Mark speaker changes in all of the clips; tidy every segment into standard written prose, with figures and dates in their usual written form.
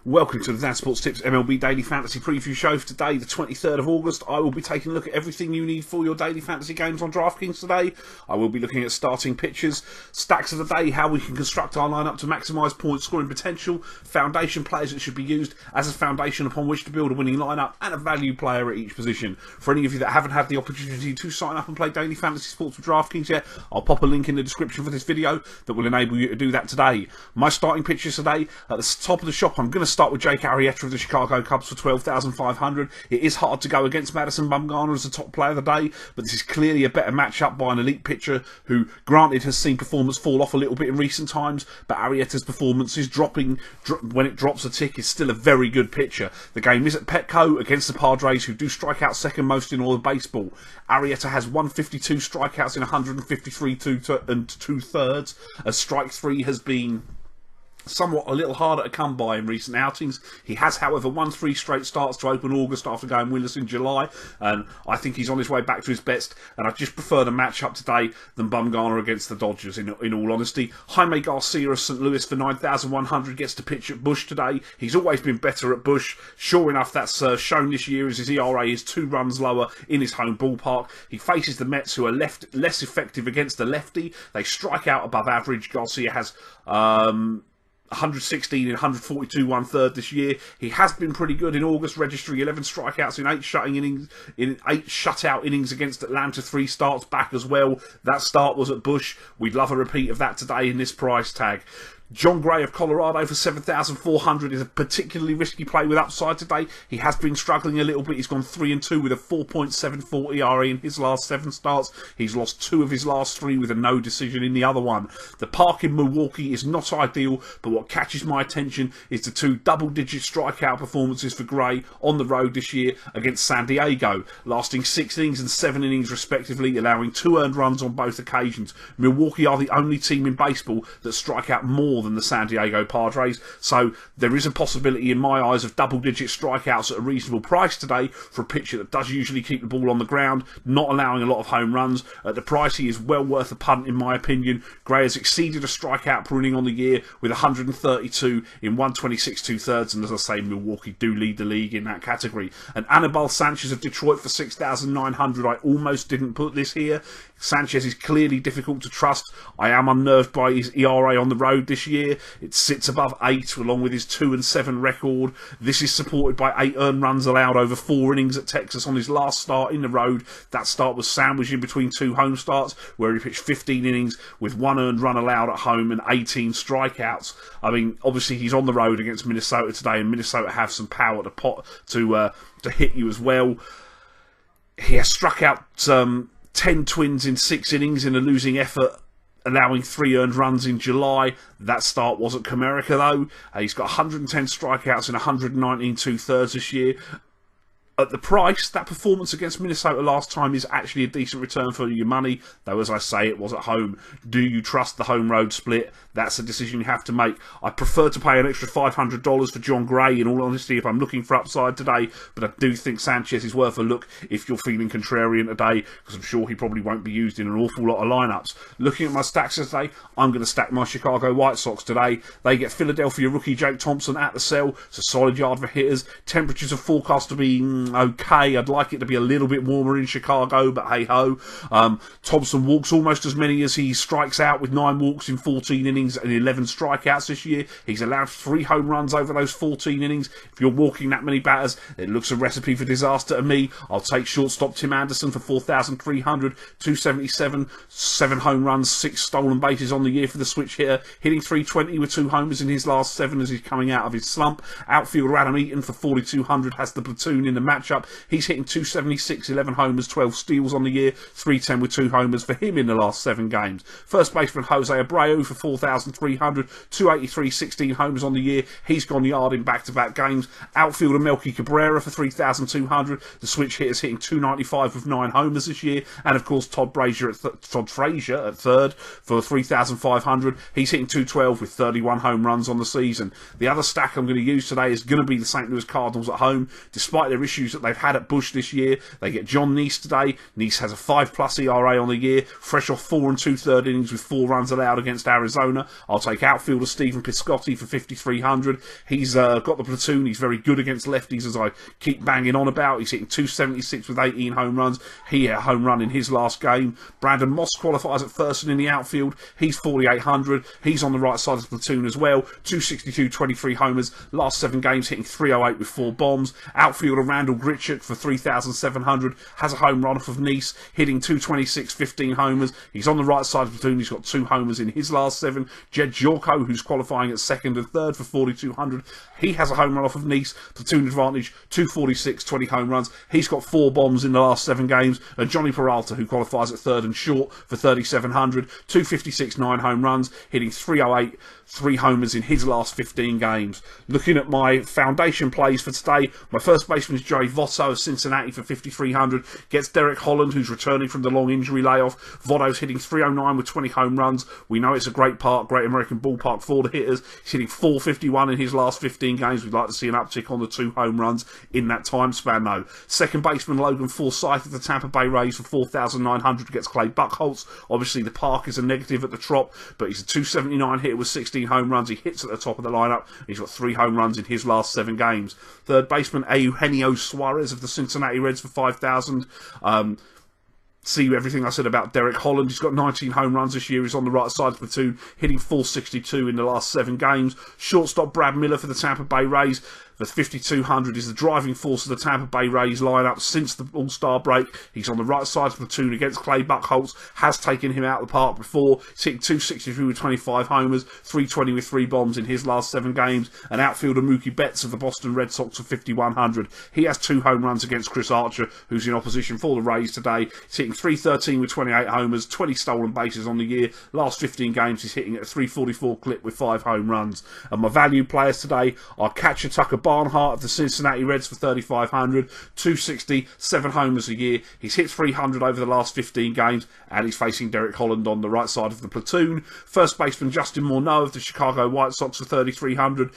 Speaker 1: Welcome to the Dan Sports Tips MLB Daily Fantasy Preview Show for today, the 23rd of August. I will be taking a look at everything you need for your daily fantasy games on DraftKings today. I will be looking at starting pitchers, stacks of the day, how we can construct our lineup to maximise point scoring potential, foundation players that should be used as a foundation upon which to build a winning lineup, and a value player at each position. For any of you that haven't had the opportunity to sign up and play daily fantasy sports with DraftKings yet, I'll pop a link in the description for this video that will enable you to do that today. My starting pitchers today, at the top of the shop, I'm going to start with Arrieta of the Chicago Cubs for $12,500. It is hard to go against Madison Bumgarner as the top player of the day, but this is clearly a better matchup by an elite pitcher who, granted, has seen performance fall off a little bit in recent times, but Arrieta's performance is dropping when it drops a tick. Is still a very good pitcher. The game is at Petco against the Padres, who do strike out second most in all of baseball. Arrieta has 152 strikeouts in 153 and 2/3, as strike three has been somewhat a little harder to come by in recent outings. He has, however, won 3 straight starts to open August after going winless in July, and I think he's on his way back to his best, and I just prefer the matchup today than Bumgarner against the Dodgers, in all honesty. Jaime Garcia of St. Louis for $9,100 gets to pitch at Busch today. He's always been better at Busch. Sure enough, that's shown this year as his ERA is 2 runs lower in his home ballpark. He faces the Mets, who are less effective against the lefty. They strike out above average. Garcia has 116 and 142 1/3 this year. He has been pretty good in August, registering 11 strikeouts in 8 shutout innings against Atlanta, 3 starts back as well. That start was at Busch. We'd love a repeat of that today in this price tag. John Gray of Colorado for $7,400 is a particularly risky play with upside today. He has been struggling a little bit. He's gone 3-2 with a 4.74 ERA in his last 7 starts. He's lost 2 of his last 3 with a no decision in the other one. The park in Milwaukee is not ideal, but what catches my attention is the 2 double-digit strikeout performances for Gray on the road this year against San Diego, lasting 6 innings and 7 innings respectively, allowing 2 earned runs on both occasions. Milwaukee are the only team in baseball that strike out more than the San Diego Padres, so there is a possibility in my eyes of double-digit strikeouts at a reasonable price today for a pitcher that does usually keep the ball on the ground, not allowing a lot of home runs. At the price, he is well worth a punt in my opinion. Gray has exceeded a strikeout per inning on the year with 132 in 126 2/3, and as I say, Milwaukee do lead the league in that category. And Nibal Sanchez of Detroit for $6,900. I almost didn't put this here. Sanchez is clearly difficult to trust. I am unnerved by his ERA on the road this year. It sits above 8 along with his 2-7 record. This is supported by 8 earned runs allowed over 4 innings at Texas on his last start in the road. That start was sandwiched in between 2 home starts where he pitched 15 innings with 1 earned run allowed at home and 18 strikeouts. I mean, obviously he's on the road against Minnesota today, and Minnesota have some power to hit you as well. He has struck out 10 Twins in 6 innings in a losing effort, allowing 3 earned runs in July. That start wasn't Comerica though. He's got 110 strikeouts in 119 2/3 this year. At the price, that performance against Minnesota last time is actually a decent return for your money, though as I say, it was at home. Do you trust the home-road split? That's a decision you have to make. I prefer to pay an extra $500 for John Gray, in all honesty, if I'm looking for upside today, but I do think Sanchez is worth a look if you're feeling contrarian today, because I'm sure he probably won't be used in an awful lot of lineups. Looking at my stacks today, I'm going to stack my Chicago White Sox today. They get Philadelphia rookie Jake Thompson at the cell. It's a solid yard for hitters. Temperatures are forecast to be okay. I'd like it to be a little bit warmer in Chicago, but hey ho. Thompson walks almost as many as he strikes out, with 9 walks in 14 innings and 11 strikeouts this year. He's allowed 3 home runs over those 14 innings. If you're walking that many batters, it looks a recipe for disaster to me. I'll take shortstop Tim Anderson for $4,300, 277, 7 home runs, 6 stolen bases on the year for the switch hitter, hitting .320 with 2 homers in his last 7 as he's coming out of his slump. Outfielder Adam Eaton for $4,200 has the platoon in the matchup. He's hitting .276, 11 homers, 12 steals on the year, .310 with 2 homers for him in the last 7 games. First baseman Jose Abreu for $4,300, 283, 16 homers on the year. He's gone yard in back-to-back games. Outfielder Melky Cabrera for $3,200. The switch hitter's hitting .295 with 9 homers this year. And of course Todd Frazier at third for $3,500. He's hitting .212 with 31 home runs on the season. The other stack I'm going to use today is going to be the St. Louis Cardinals at home. Despite their issues issues that they've had at Bush this year. They get John Nice today. Nice has a 5+ ERA on the year, fresh off 4 2/3 innings with 4 runs allowed against Arizona. I'll take outfielder Stephen Piscotty for 5,300. He's got the platoon. He's very good against lefties, as I keep banging on about. He's hitting 276 with 18 home runs. He hit a home run in his last game. Brandon Moss qualifies at first and in the outfield. He's 4,800. He's on the right side of the platoon as well. 262, 23 homers. Last 7 games hitting 308 with 4 bombs. Outfielder Randall Grichuk for 3,700 has a home run off of Nice, hitting 226, 15 homers. He's on the right side of the platoon. He's got 2 homers in his last 7. Jed Jorko, who's qualifying at 2nd and 3rd for 4,200. He has a home run off of Nice. Platoon advantage, 246, 20 home runs. He's got 4 bombs in the last 7 games. And Johnny Peralta, who qualifies at 3rd and short for 3,700. 256, 9 home runs, hitting 308, 3 homers in his last 15 games. Looking at my foundation plays for today, my first baseman is Joey Votto of Cincinnati for 5,300. Gets Derek Holland, who's returning from the long injury layoff. Votto's hitting 309 with 20 home runs. We know it's a great park, Great American Ballpark for the hitters. He's hitting 451 in his last 15 games. We'd like to see an uptick on the 2 home runs in that time span, though. Second baseman Logan Forsythe of the Tampa Bay Rays for 4,900 gets Clay Buchholz. Obviously, the park is a negative at the Trop, but he's a 279 hitter with 16 home runs. He hits at the top of the lineup. He's got 3 home runs in his last 7 games. Third baseman Eugenio Suarez of the Cincinnati Reds for 5,000. See everything I said about Derek Holland. He's got 19 home runs this year. He's on the right side of the platoon, hitting 462 in the last 7 games. Shortstop Brad Miller for the Tampa Bay Rays for 5,200 is the driving force of the Tampa Bay Rays lineup since the All-Star break. He's on the right side of the platoon against Clay Buchholz. Has taken him out of the park before. He's hitting 263 with 25 homers, 320 with 3 bombs in his last 7 games. And outfielder Mookie Betts of the Boston Red Sox for 5,100. He has 2 home runs against Chris Archer, who's in opposition for the Rays today. He's hitting 313 with 28 homers, 20 stolen bases on the year. Last 15 games he's hitting at a 344 clip with 5 home runs. And my value players today are catcher Tucker Barnhart of the Cincinnati Reds for 3,500, 260, 7 homers a year. He's hit 300 over the last 15 games, and he's facing Derek Holland on the right side of the platoon. First baseman Justin Morneau of the Chicago White Sox for 3,300.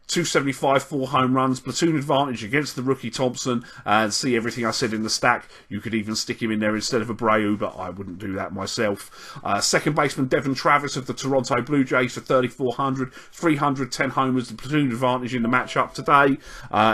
Speaker 1: 275, 4 home runs, platoon advantage against the rookie Thompson, and see everything I said in the stack. You could even stick him in there instead of Abreu, but I wouldn't do that myself. Second baseman Devin Travis of the Toronto Blue Jays for 3,400, 310 homers, the platoon advantage in the matchup today.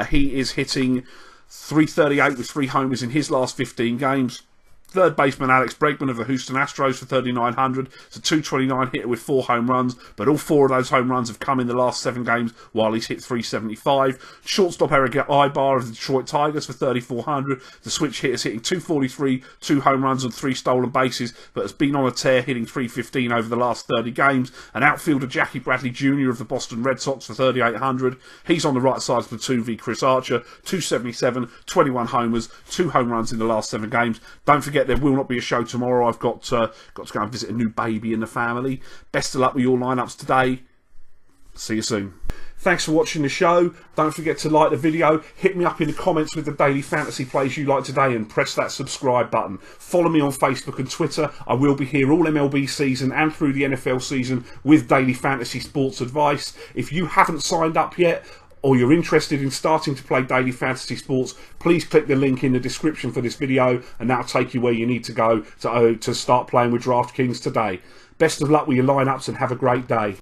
Speaker 1: He is hitting 338 with 3 homers in his last 15 games. Third baseman Alex Bregman of the Houston Astros for 3,900. It's a 229 hitter with 4 home runs, but all 4 of those home runs have come in the last 7 games while he's hit 375. Shortstop Eric Ibar of the Detroit Tigers for 3,400. The switch hitter's hitting 243, 2 home runs and 3 stolen bases, but has been on a tear, hitting 315 over the last 30 games. And outfielder Jackie Bradley Jr. of the Boston Red Sox for 3,800. He's on the right side of the platoon v Chris Archer, 277, 21 homers, 2 home runs in the last 7 games. Don't forget, there will not be a show tomorrow. I've got to go and visit a new baby in the family. Best of luck with your lineups today. See you soon. Thanks for watching the show. Don't forget to like the video. Hit me up in the comments with the daily fantasy plays you like today, and press that subscribe button. Follow me on Facebook and Twitter. I will be here all MLB season and through the NFL season with daily fantasy sports advice. If you haven't signed up yet, or you're interested in starting to play daily fantasy sports, please click the link in the description for this video, and that'll take you where you need to go to start playing with DraftKings today. Best of luck with your lineups and have a great day.